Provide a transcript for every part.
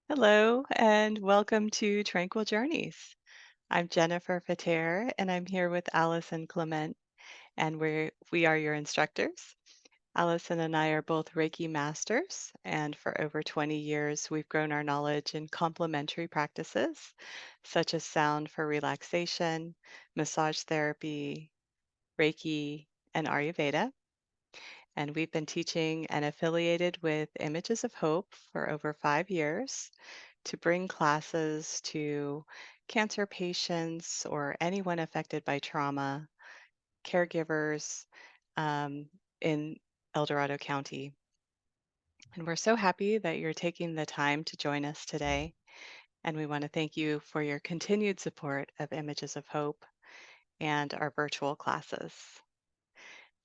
Hello, and welcome to Tranquil Journeys. I'm Jennifer Fater, and I'm here with Allison Clement, and we are your instructors. Allison and I are both Reiki masters, and for over 20 years, we've grown our knowledge in complementary practices such as sound for relaxation, massage therapy, Reiki, and Ayurveda. And we've been teaching and affiliated with Images of Hope for over 5 years to bring classes to cancer patients or anyone affected by trauma, caregivers um, in El Dorado County. And we're so happy that you're taking the time to join us today. And we want to thank you for your continued support of Images of Hope and our virtual classes.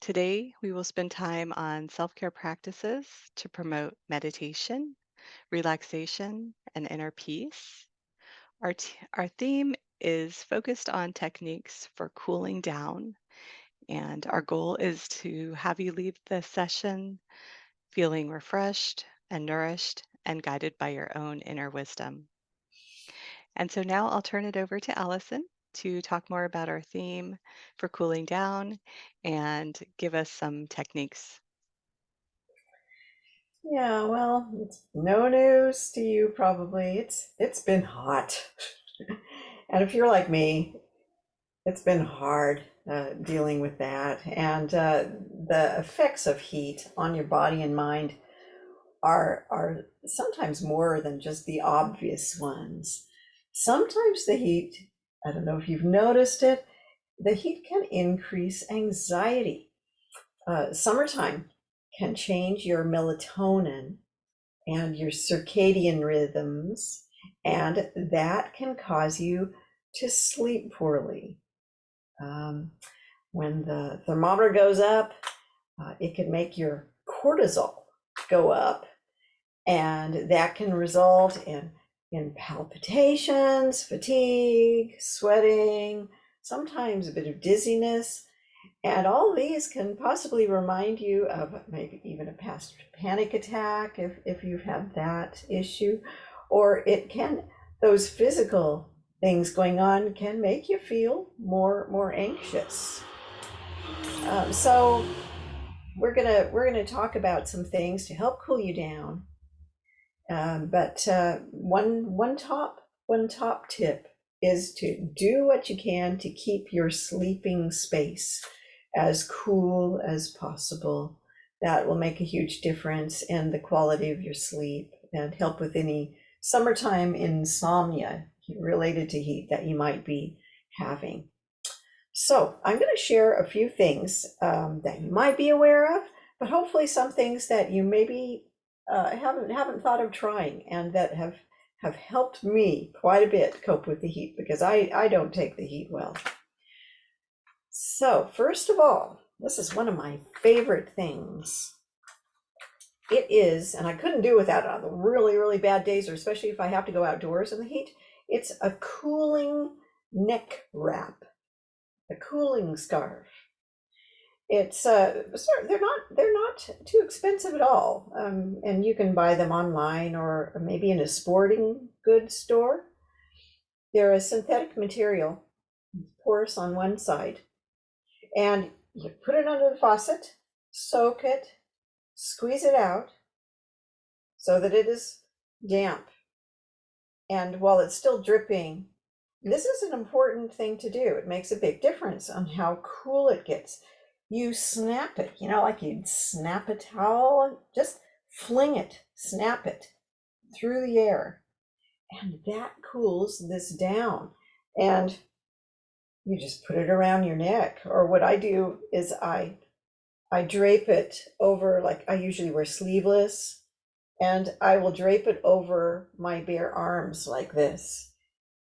Today, we will spend time on self care practices to promote meditation, relaxation, and inner peace. Our theme is focused on techniques for cooling down, and our goal is to have you leave the session feeling refreshed and nourished and guided by your own inner wisdom. And so now I'll turn it over to Allison to talk more about our theme for cooling down and give us some techniques. Yeah, well, it's no news to you probably. It's been hot. And if you're like me, it's been hard dealing with that. And the effects of heat on your body and mind are sometimes more than just the obvious ones. Sometimes the heat, I don't know if you've noticed it, the heat can increase anxiety. Summertime can change your melatonin and your circadian rhythms, and that can cause you to sleep poorly. Um, when the thermometer goes up, it can make your cortisol go up, and that can result in palpitations, fatigue, sweating, sometimes a bit of dizziness. And all these can possibly remind you of maybe even a past panic attack if you've had that issue. Or it can, those physical things going on can make you feel more anxious. So we're gonna talk about some things to help cool you down. But one top tip is to do what you can to keep your sleeping space as cool as possible. That will make a huge difference in the quality of your sleep and help with any summertime insomnia related to heat that you might be having. So I'm going to share a few things that you might be aware of, but hopefully some things that you maybe haven't thought of trying and that have helped me quite a bit cope with the heat because I don't take the heat well. So first of all, this is one of my favorite things. It is, and I couldn't do without it on the really bad days, or especially if I have to go outdoors in the heat. It's a cooling neck wrap, a cooling scarf. It's they're not too expensive at all, and you can buy them online or maybe in a sporting goods store. They're a synthetic material, porous on one side, and you put it under the faucet, soak it, squeeze it out so that it is damp, and while it's still dripping, this is an important thing to do. It makes a big difference on how cool it gets. You snap it, like you'd snap a towel, just fling it, snap it through the air, and that cools this down. And you just put it around your neck. Or what I do is I drape it over, like I usually wear sleeveless, and I will drape it over my bare arms like this.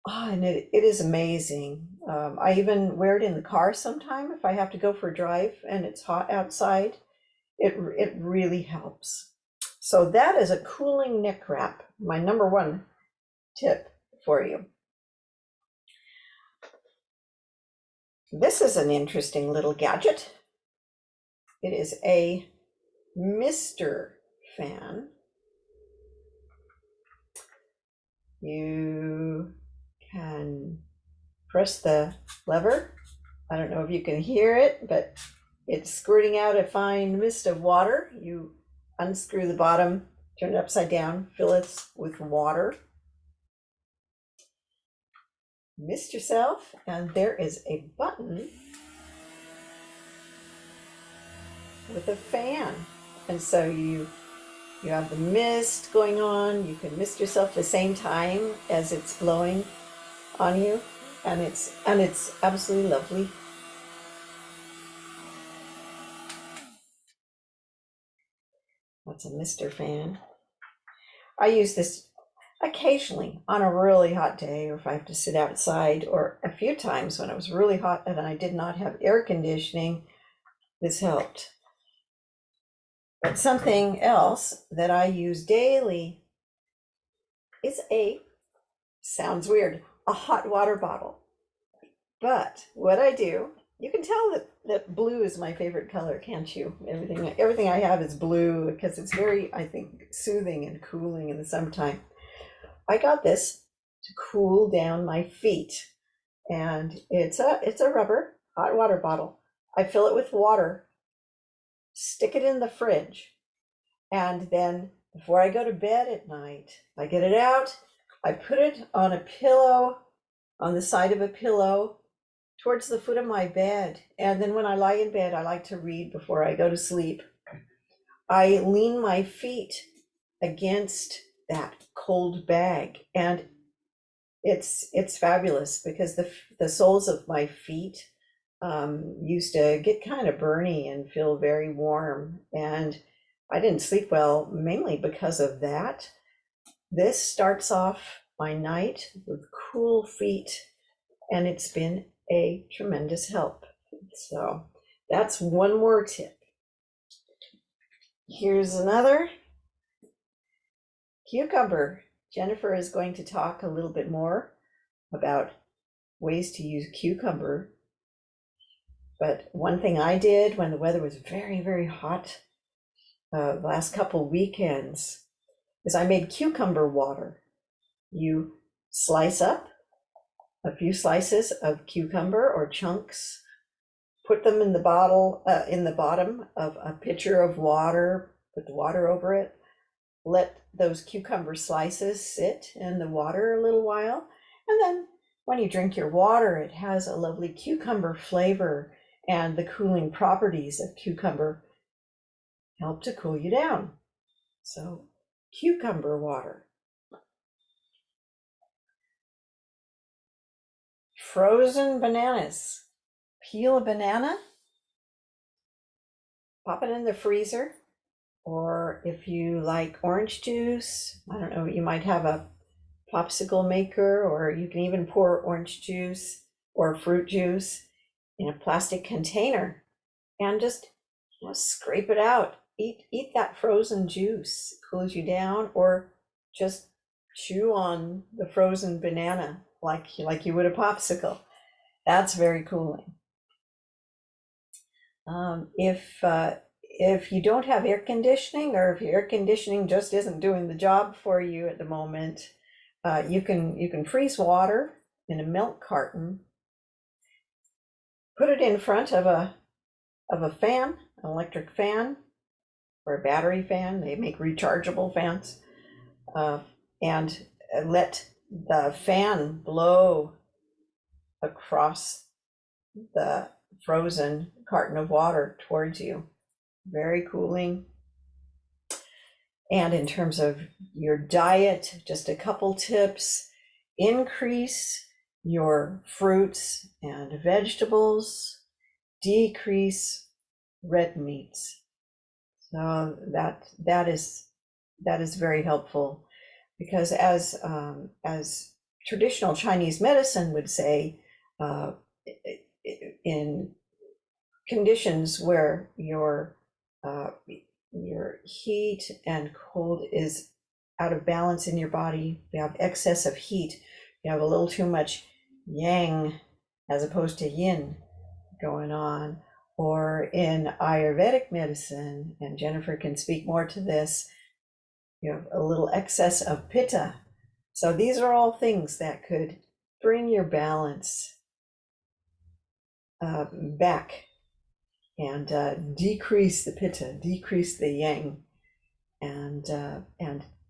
Oh, and it is amazing. I even wear it in the car sometime if I have to go for a drive and it's hot outside. It really helps. So that is a cooling neck wrap, my number one tip for you. This is an interesting little gadget. It is a Mr. fan. You can press the lever. I don't know if you can hear it, but it's squirting out a fine mist of water. You unscrew the bottom, turn it upside down, fill it with water, mist yourself, and there is a button with a fan. And so you have the mist going on. You can mist yourself at the same time as it's blowing on you, and it's absolutely lovely. That's a mister fan. I use this occasionally on a really hot day, or if I have to sit outside, or a few times when it was really hot and I did not have air conditioning. This helped. But something else that I use daily is sounds weird, a hot water bottle. But what I do, you can tell that blue is my favorite color, can't you? Everything I have is blue because it's very, I think, soothing and cooling in the summertime. I got this to cool down my feet, and it's a rubber hot water bottle. I fill it with water, stick it in the fridge, and then before I go to bed at night, I get it out, I put it on a pillow, on the side of a pillow towards the foot of my bed. And then when I lie in bed, I like to read before I go to sleep. I lean my feet against that cold bag, and it's fabulous because the soles of my feet used to get kind of burny and feel very warm, and I didn't sleep well mainly because of that. This starts off my night with cool feet, and it's been a tremendous help. So that's one more tip. Here's another: cucumber. Jennifer is going to talk a little bit more about ways to use cucumber. But one thing I did when the weather was very, very hot, the last couple weekends, is I made cucumber water. You slice up a few slices of cucumber or chunks, put them in the bottle, in the bottom of a pitcher of water, put the water over it, let those cucumber slices sit in the water a little while, and then when you drink your water, it has a lovely cucumber flavor, and the cooling properties of cucumber help to cool you down. So, cucumber water. Frozen bananas. Peel a banana, pop it in the freezer, or if you like orange juice, I don't know, you might have a popsicle maker, or you can even pour orange juice or fruit juice in a plastic container and just scrape it out. Eat that frozen juice. It cools you down, or just chew on the frozen banana like you would a popsicle. That's very cooling. If you don't have air conditioning, or if your air conditioning just isn't doing the job for you at the moment, you can freeze water in a milk carton, put it in front of a fan, an electric fan or a battery fan. They make rechargeable fans, uh, and let the fan blow across the frozen carton of water towards you. Very cooling. And in terms of your diet, just a couple tips: increase your fruits and vegetables, decrease red meats. So that is very helpful, because as traditional Chinese medicine would say, uh, in conditions where uh, your heat and cold is out of balance in your body, you have excess of heat, you have a little too much yang as opposed to yin going on. Or in Ayurvedic medicine, and Jennifer can speak more to this, you have a little excess of pitta, So these are all things that could bring your balance back and decrease the pitta, decrease the yang, and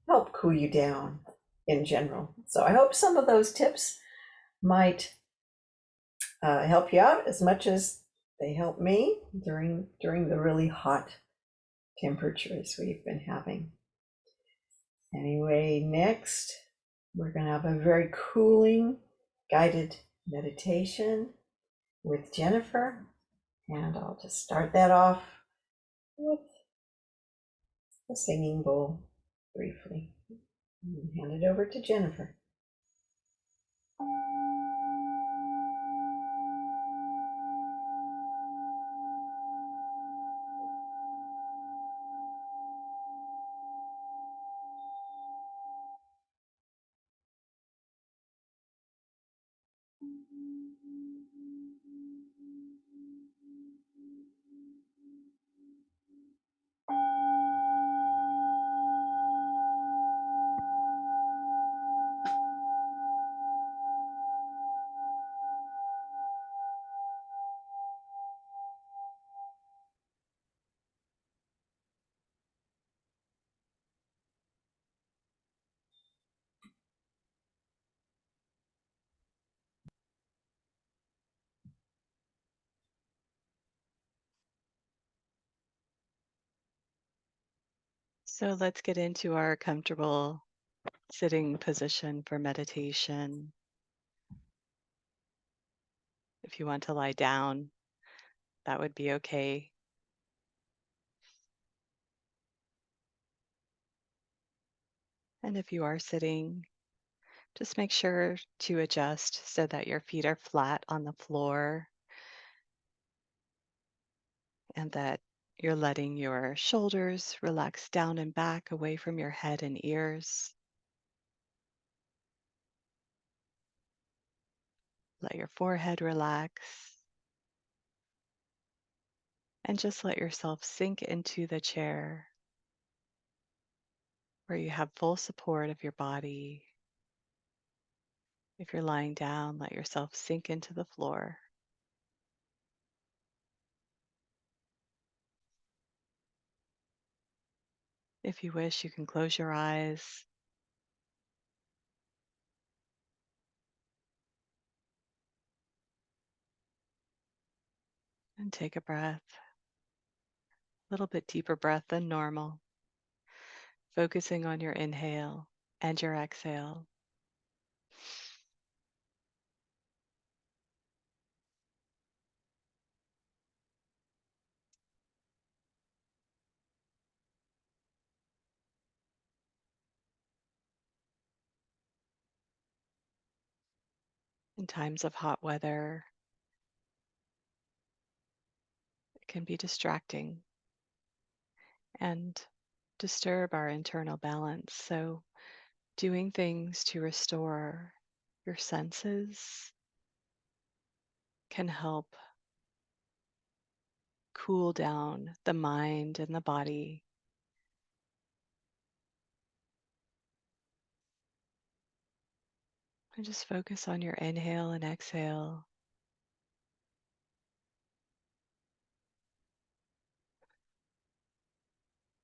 help cool you down in general. So I hope some of those tips might help you out as much as they help me during the really hot temperatures we've been having. Anyway, next we're going to have a very cooling guided meditation with Jennifer, and I'll just start that off with a singing bowl briefly and hand it over to Jennifer. So let's get into our comfortable sitting position for meditation. If you want to lie down, that would be okay. And if you are sitting, just make sure to adjust so that your feet are flat on the floor and that you're letting your shoulders relax down and back away from your head and ears. Let your forehead relax and just let yourself sink into the chair where you have full support of your body. If you're lying down, let yourself sink into the floor. If you wish, you can close your eyes and take a breath, a little bit deeper breath than normal, focusing on your inhale and your exhale. In times of hot weather, it can be distracting and disturb our internal balance. So, doing things to restore your senses can help cool down the mind and the body. And just focus on your inhale and exhale.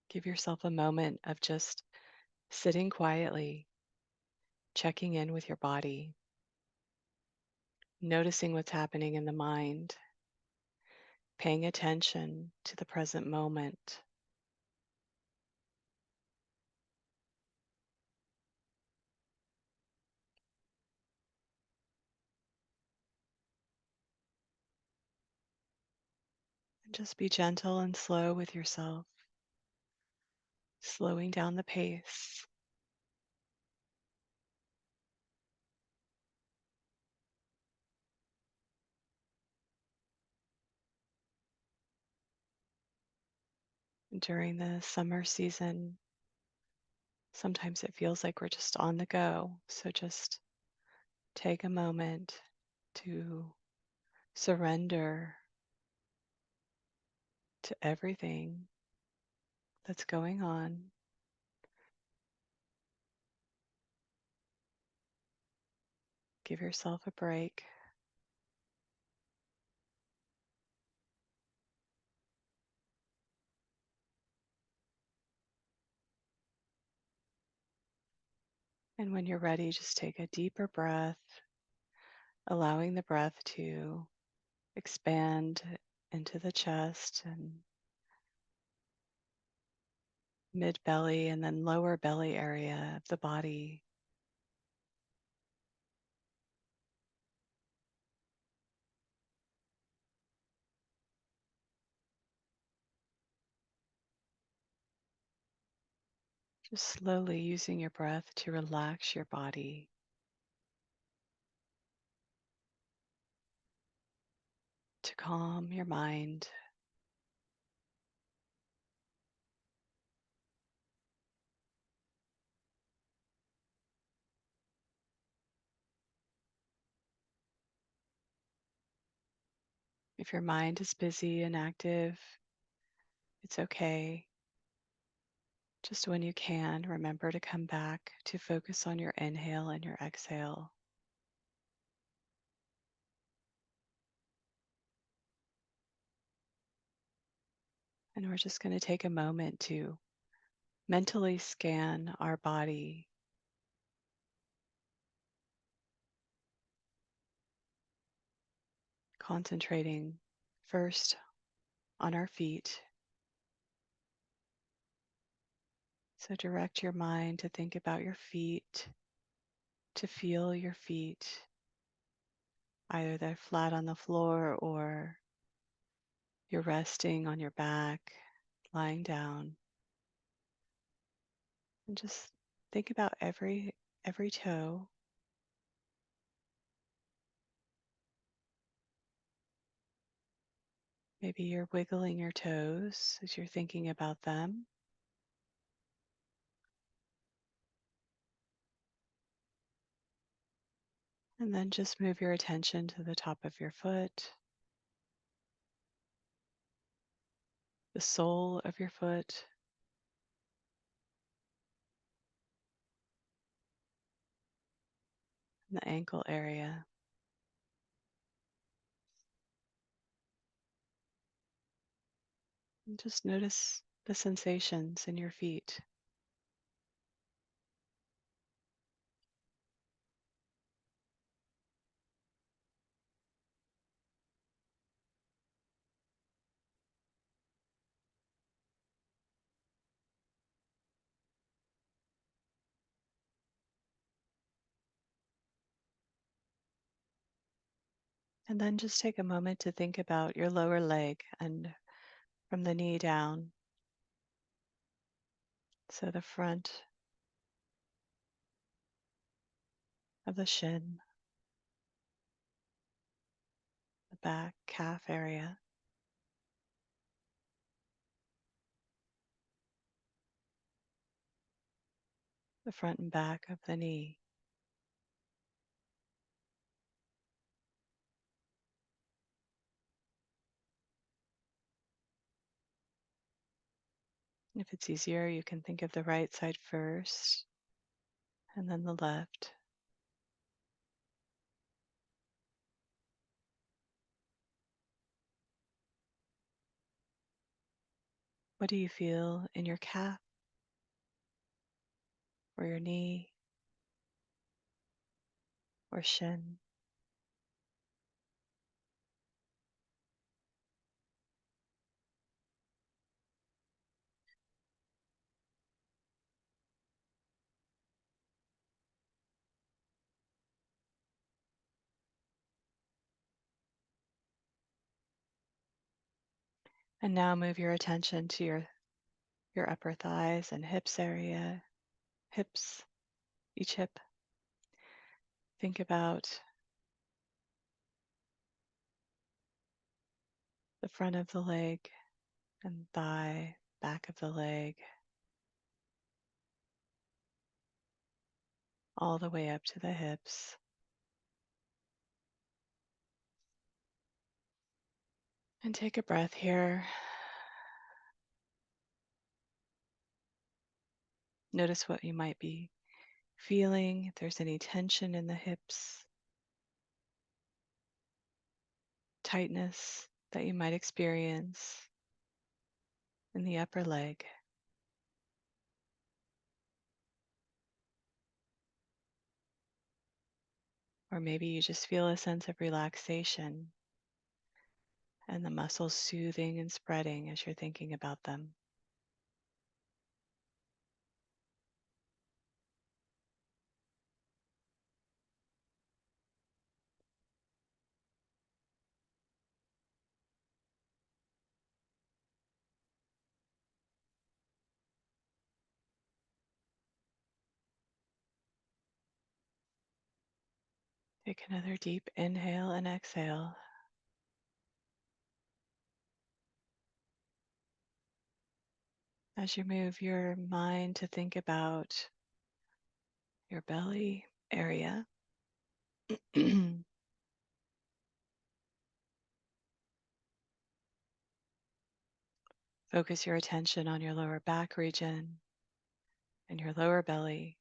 Give yourself a moment of just sitting quietly, checking in with your body, noticing what's happening in the mind, paying attention to the present moment. And just be gentle and slow with yourself, slowing down the pace. During the summer season, sometimes it feels like we're just on the go. So just take a moment to surrender to everything that's going on. Give yourself a break. And when you're ready, just take a deeper breath, allowing the breath to expand into the chest and mid belly and then lower belly area of the body. Just slowly using your breath to relax your body, to calm your mind. If your mind is busy and active, it's okay. Just when you can, remember to come back to focus on your inhale and your exhale. And we're just going to take a moment to mentally scan our body, concentrating first on our feet. So direct your mind to think about your feet, to feel your feet, either they're flat on the floor or you're resting on your back, lying down. And just think about every toe. Maybe you're wiggling your toes as you're thinking about them. And then just move your attention to the top of your foot, the sole of your foot, and the ankle area. And just notice the sensations in your feet. And then just take a moment to think about your lower leg and from the knee down. So the front of the shin, the back calf area, the front and back of the knee. If it's easier, you can think of the right side first and then the left. What do you feel in your calf or your knee or shin? And now move your attention to your upper thighs and hips area, hips, each hip. Think about the front of the leg and thigh, back of the leg, all the way up to the hips. And take a breath here. Notice what you might be feeling, if there's any tension in the hips tightness that you might experience in the upper leg. Or maybe you just feel a sense of relaxation and the muscles soothing and spreading as you're thinking about them. Take another deep inhale and exhale. As you move your mind to think about your belly area, focus your attention on your lower back region and your lower belly.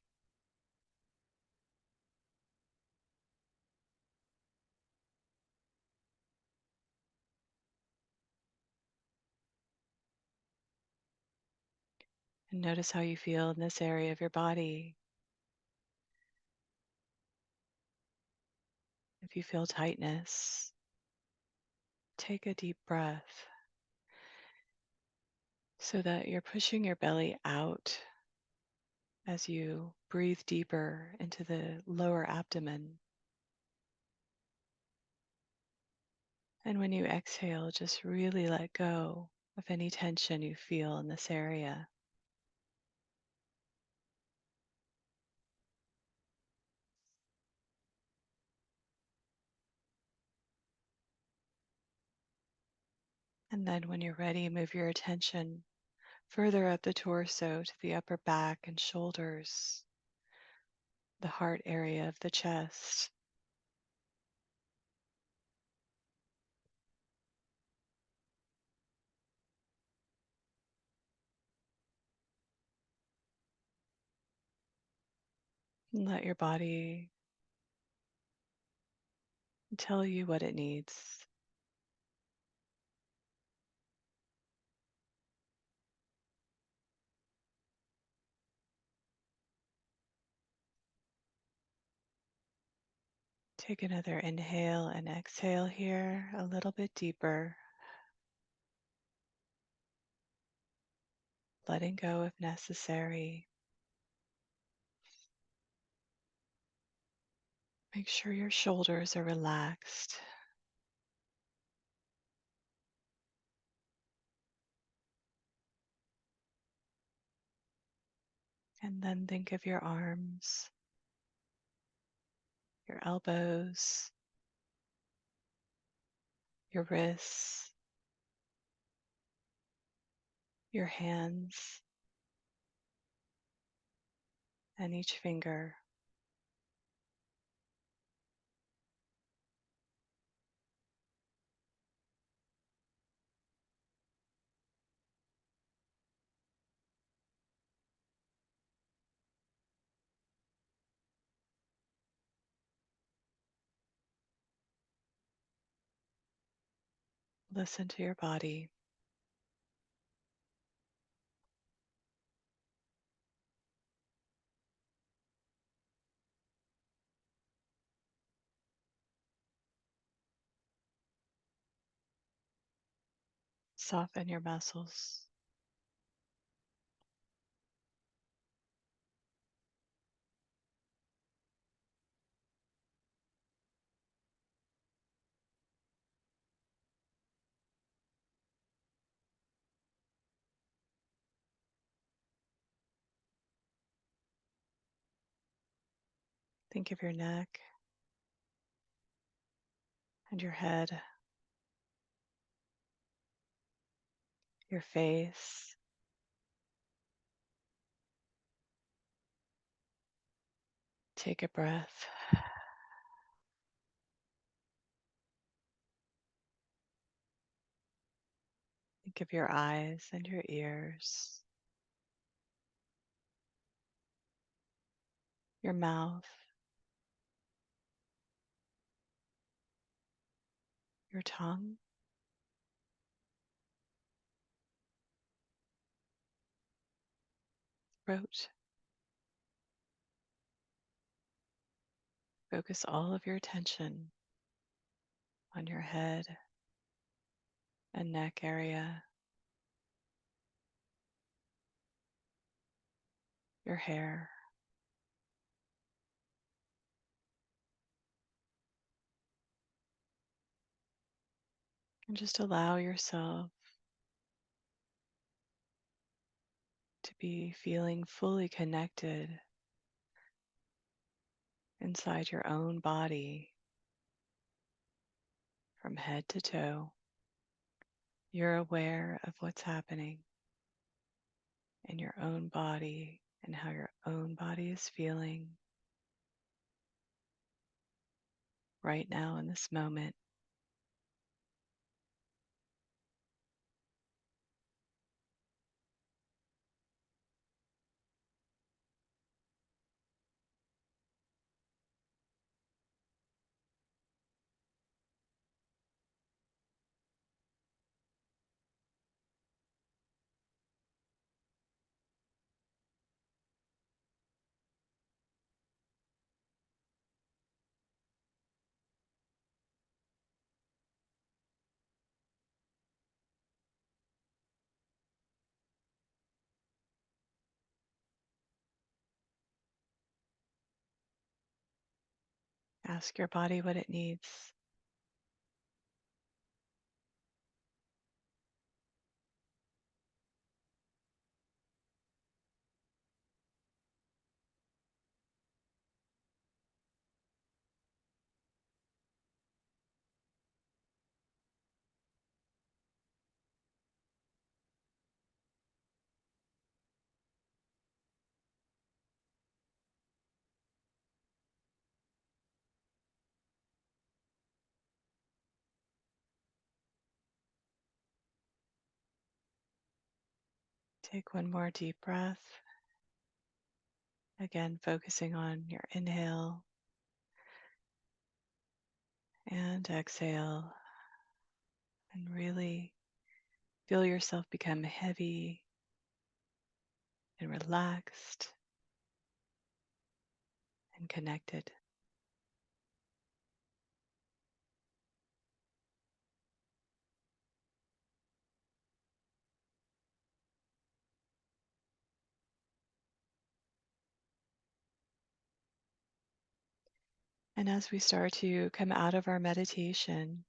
And notice how you feel in this area of your body. If you feel tightness, take a deep breath so that you're pushing your belly out as you breathe deeper into the lower abdomen. And when you exhale, just really let go of any tension you feel in this area. And then when you're ready, move your attention further up the torso to the upper back and shoulders, the heart area of the chest. And let your body tell you what it needs. Take another inhale and exhale here a little bit deeper, letting go if necessary. Make sure your shoulders are relaxed. And then think of your arms, your elbows, your wrists, your hands, and each finger. Listen to your body. Soften your muscles. Think of your neck and your head, your face. Take a breath. Think of your eyes and your ears, your mouth, your tongue, throat. Focus all of your attention on your head and neck area, your hair, and just allow yourself to be feeling fully connected inside your own body from head to toe. You're aware of what's happening in your own body and how your own body is feeling right now in this moment. Ask your body what it needs. Take one more deep breath. Again, focusing on your inhale and exhale, and really feel yourself become heavy and relaxed and connected. And as we start to come out of our meditation,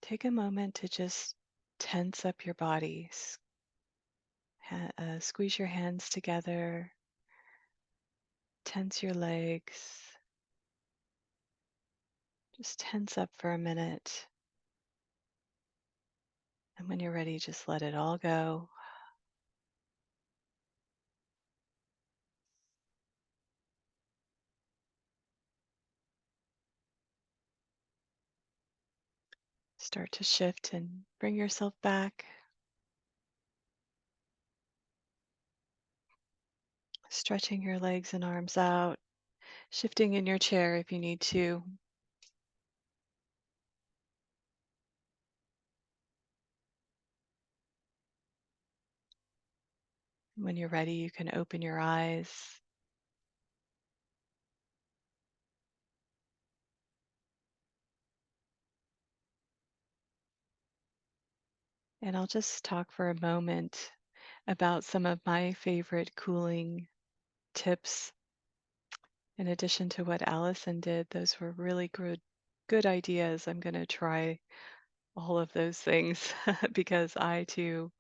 take a moment to just tense up your body. Squeeze your hands together, tense your legs, just tense up for a minute. And when you're ready, just let it all go. Start to shift and bring yourself back, stretching your legs and arms out, shifting in your chair if you need to. When you're ready, you can open your eyes. And I'll just talk for a moment about some of my favorite cooling tips. In addition to what Allison did, those were really good ideas. I'm going to try all of those things because I too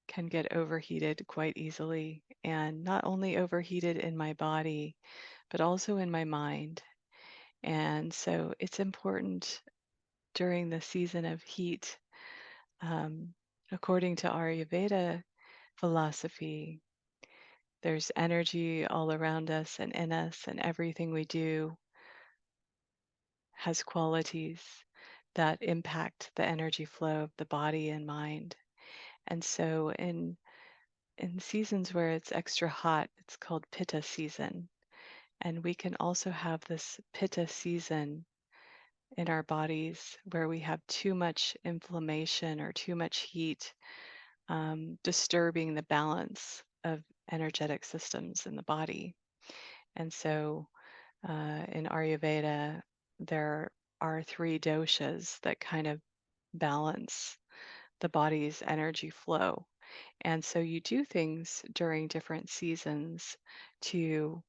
can get overheated quite easily, and not only overheated in my body, but also in my mind. And so it's important during the season of heat, um, according to Ayurveda philosophy, there's energy all around us and in us, and everything we do has qualities that impact the energy flow of the body and mind. And so in seasons where it's extra hot, it's called pitta season. And we can also have this pitta season in our bodies where we have too much inflammation or too much heat, disturbing the balance of energetic systems in the body. And so in Ayurveda, there are three doshas that kind of balance the body's energy flow. And so you do things during different seasons to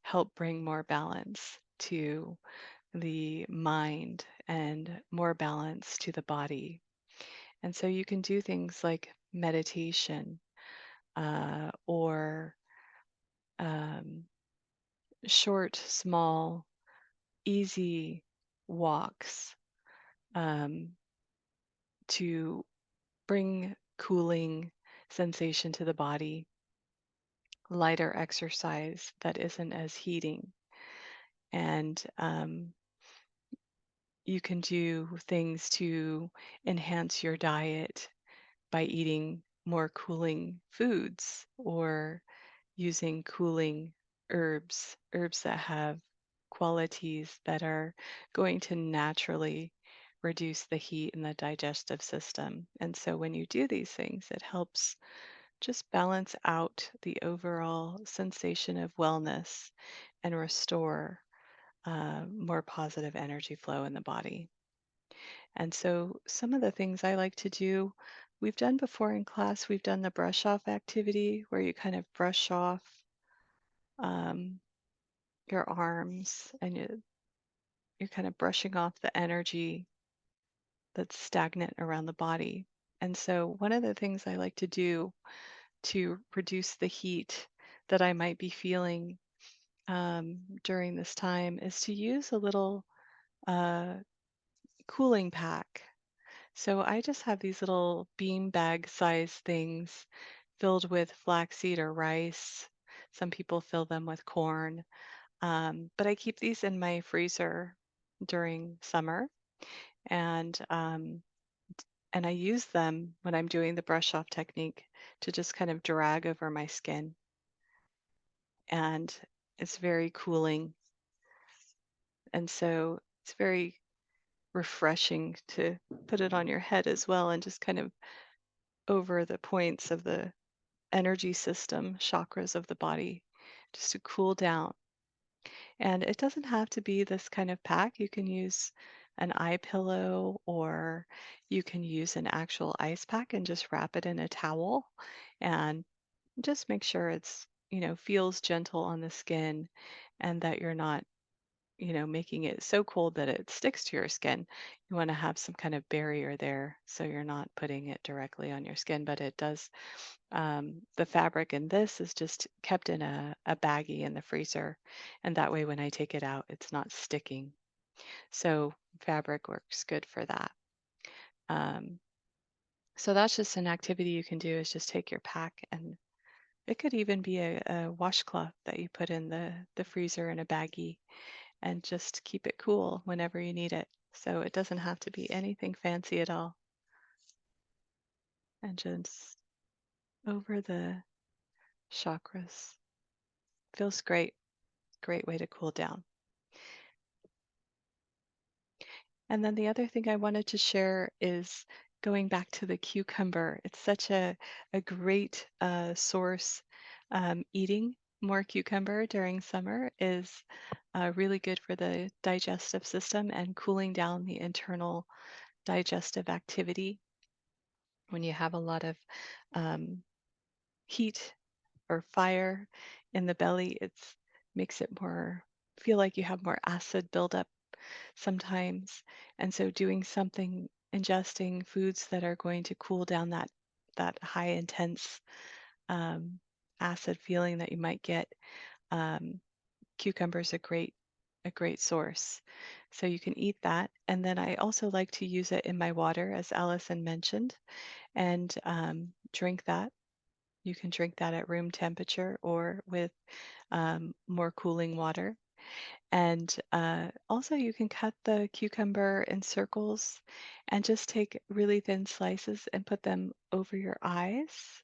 help bring more balance to the mind and more balance to the body. And so you can do things like meditation or um, short, small, easy walks um, to bring cooling sensation to the body, lighter exercise that isn't as heating. And you can do things to enhance your diet by eating more cooling foods or using cooling herbs that have qualities that are going to naturally reduce the heat in the digestive system. And so when you do these things, it helps just balance out the overall sensation of wellness and restore more positive energy flow in the body. And so some of the things I like to do, we've done before in class, we've done the brush off activity where you kind of brush off um, your arms and you're kind of brushing off the energy that's stagnant around the body. And so one of the things I like to do to reduce the heat that I might be feeling during this time is to use a little uh, cooling pack. So I just have these little bean bag size things filled with flaxseed or rice. Some people fill them with corn. But I keep these in my freezer during summer, and and I use them when I'm doing the brush off technique to just kind of drag over my skin, and it's very cooling. And so it's very refreshing to put it on your head as well and just kind of over the points of the energy system, chakras of the body, just to cool down. And it doesn't have to be this kind of pack. You can use an eye pillow or you can use an actual ice pack and just wrap it in a towel and just make sure it's, feels gentle on the skin and that you're not, making it so cold that it sticks to your skin. You want to have some kind of barrier there so you're not putting it directly on your skin, but it does. The fabric in this is just kept in a baggie in the freezer, and that way when I take it out, it's not sticking. So fabric works good for that. Um, so that's just an activity you can do is just take your pack and it could even be a washcloth that you put in the freezer in a baggie and just keep it cool whenever you need it. So it doesn't have to be anything fancy at all. And just over the chakras. Feels great. Great way to cool down. And then the other thing I wanted to share is going back to the cucumber. It's such a great source. Eating more cucumber during summer is really good for the digestive system and cooling down the internal digestive activity. When you have a lot of um, heat or fire in the belly, it's makes it more feel like you have more acid buildup sometimes. And so doing something, ingesting foods that are going to cool down that high intense um, acid feeling that you might get, um, cucumber's a great source. So you can eat that. And then I also like to use it in my water, as Allison mentioned, and drink that. You can drink that at room temperature or with more cooling water. And also, you can cut the cucumber in circles and just take really thin slices and put them over your eyes.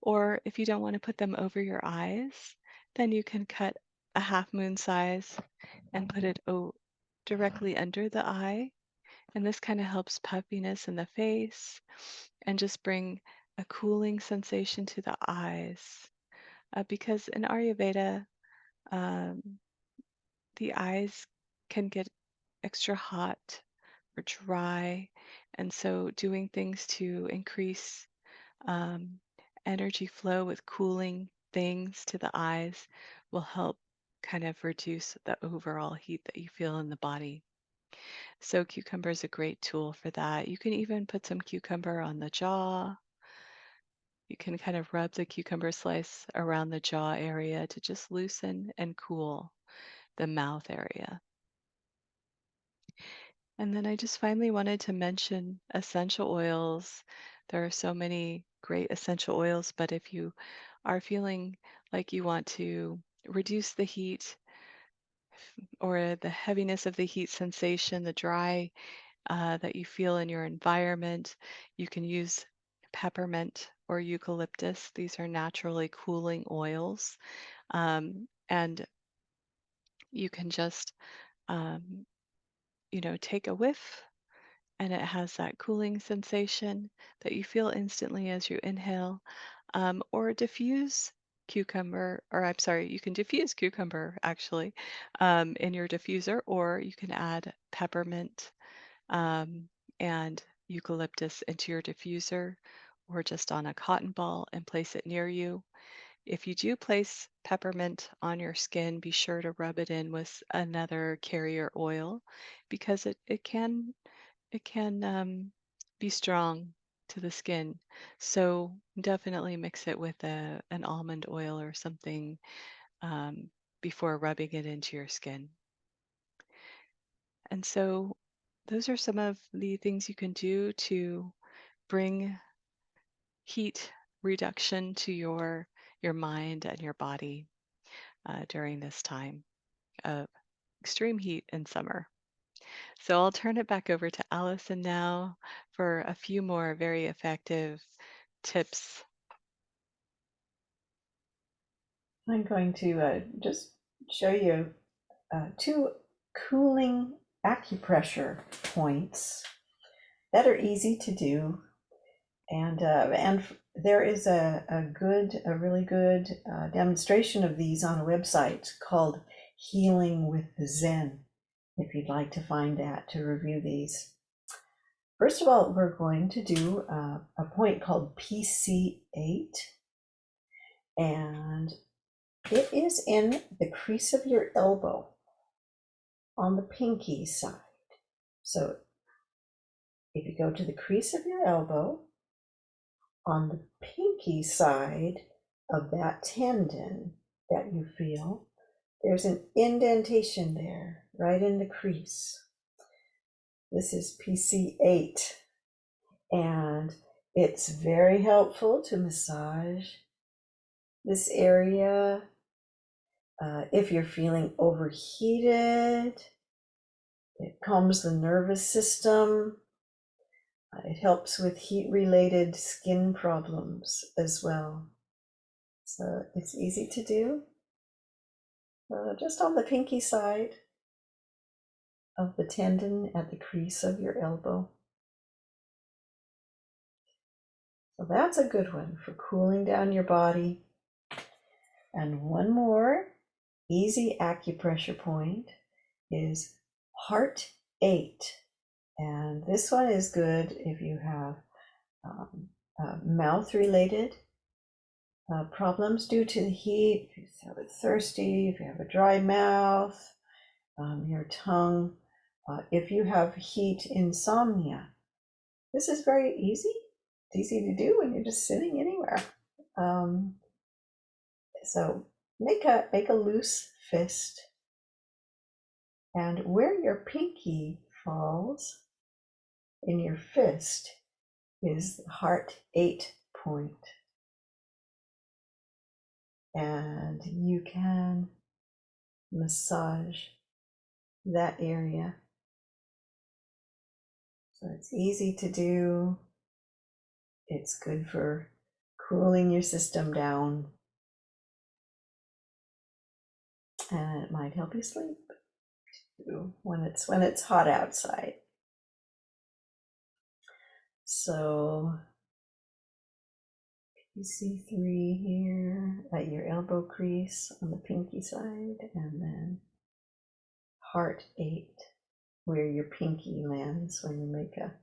Or if you don't want to put them over your eyes, then you can cut a half moon size and put it directly under the eye. And this kind of helps puffiness in the face and just bring a cooling sensation to the eyes. Because in Ayurveda, um, the eyes can get extra hot or dry. And so doing things to increase um, energy flow with cooling things to the eyes will help kind of reduce the overall heat that you feel in the body. So cucumber is a great tool for that. You can even put some cucumber on the jaw. You can kind of rub the cucumber slice around the jaw area to just loosen and cool the mouth area. And then I just finally wanted to mention essential oils. There are so many great essential oils, but if you are feeling like you want to reduce the heat or the heaviness of the heat sensation, the dry that you feel in your environment, you can use peppermint or eucalyptus. These are naturally cooling oils. And you can just, um, take a whiff and it has that cooling sensation that you feel instantly as you inhale. Or diffuse cucumber, or I'm sorry, you can diffuse cucumber actually in your diffuser, or you can add peppermint um, and eucalyptus into your diffuser or just on a cotton ball and place it near you. If you do place peppermint on your skin, be sure to rub it in with another carrier oil because it can be strong to the skin. So definitely mix it with an almond oil or something um, before rubbing it into your skin. And so those are some of the things you can do to bring heat reduction to your mind and your body during this time of extreme heat in summer. So I'll turn it back over to Allison now for a few more very effective tips. I'm going to just show you two cooling acupressure points that are easy to do, and there is a really good demonstration of these on a website called Healing with Zen. If you'd like to find that to review these, first of all, we're going to do a point called PC8, and it is in the crease of your elbow on the pinky side. So if you go to the crease of your elbow, on the pinky side of that tendon that you feel, there's an indentation there, right in the crease. This is PC8, and it's very helpful to massage this area. If you're feeling overheated, it calms the nervous system. It helps with heat-related skin problems as well. So it's easy to do, just on the pinky side of the tendon at the crease of your elbow. So that's a good one for cooling down your body. And one more easy acupressure point is heart 8. And this one is good if you have mouth related problems due to the heat, if you feel thirsty, if you have a dry mouth, your tongue, if you have heat insomnia. This is very easy. It's easy to do when you're just sitting anywhere. Um, so make a loose fist, and where your pinky falls in your fist is the heart 8 point. And you can massage that area. So it's easy to do. It's good for cooling your system down, and it might help you sleep. when it's hot outside. So you see 3 here at your elbow crease on the pinky side, and then heart 8 where your pinky lands when you make a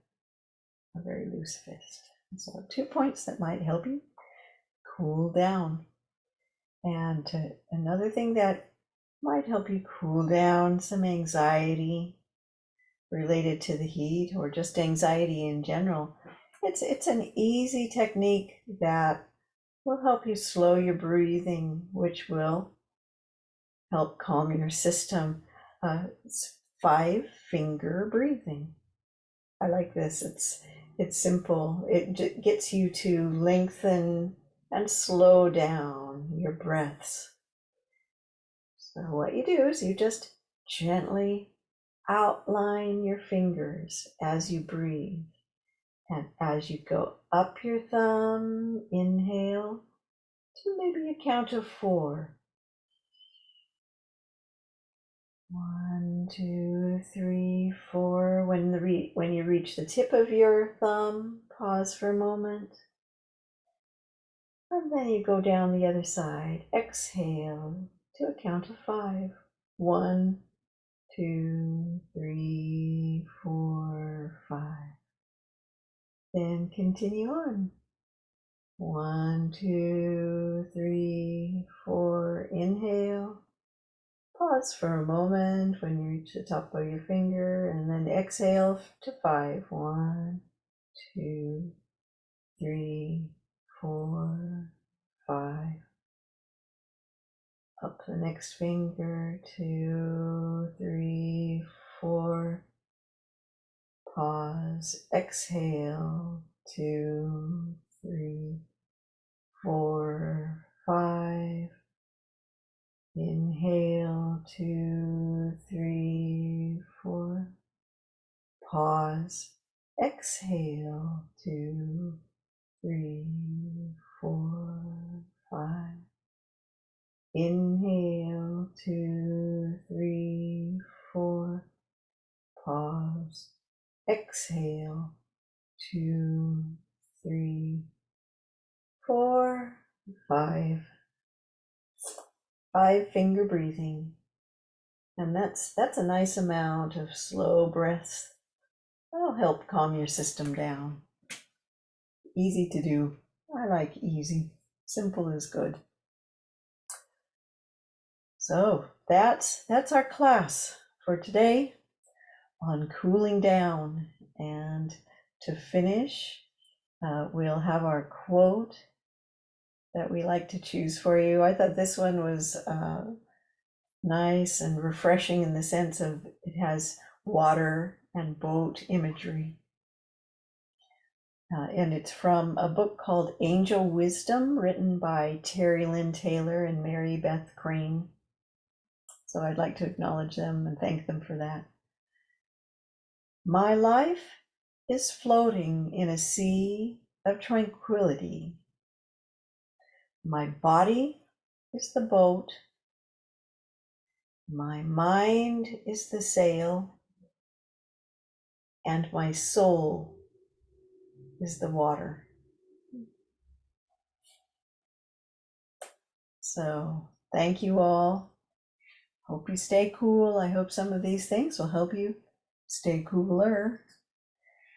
very loose fist. So 2 points that might help you cool down. And another thing that might help you cool down some anxiety related to the heat or just anxiety in general. It's an easy technique that will help you slow your breathing, which will help calm your system. It's 5-finger breathing. I like this. It's simple. It gets you to lengthen and slow down your breaths. So what you do is you just gently outline your fingers as you breathe. And as you go up your thumb, inhale to maybe a count of 4. 1, 2, 3, 4. When you reach the tip of your thumb, pause for a moment. And then you go down the other side. Exhale to a count of 5. 1, 2, 3, 4, 5. Then continue on. 1, 2, 3, 4. Inhale. Pause for a moment when you reach the top of your finger, and then exhale to 5. 1, 2, 3, 4, 5. Up the next finger. 2, 3, 4. Pause. Exhale. 2, 3, 4, 5. Inhale. 2, 3, 4. Pause. Exhale. 2, 3, 4, 5. Inhale. 2, 3, 4. Pause. Exhale. 2, 3, 4, 5. 5-finger breathing. And that's a nice amount of slow breaths. That'll help calm your system down. Easy to do. I like easy. Simple is good. So that's our class for today on cooling down. And to finish, we'll have our quote that we like to choose for you. I thought this one was nice and refreshing in the sense of it has water and boat imagery. And it's from a book called Angel Wisdom, written by Terry Lynn Taylor and Mary Beth Crane. So I'd like to acknowledge them and thank them for that. My life is floating in a sea of tranquility. My body is the boat. My mind is the sail. And my soul is the water. So thank you all. Hope you stay cool. I hope some of these things will help you stay cooler.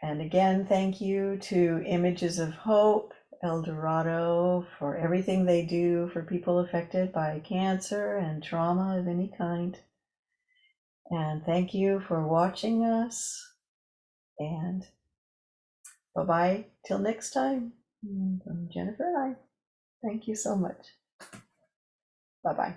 And again, thank you to Images of Hope, El Dorado, for everything they do for people affected by cancer and trauma of any kind. And thank you for watching us. And bye-bye till next time. From Jennifer and I, thank you so much. Bye-bye.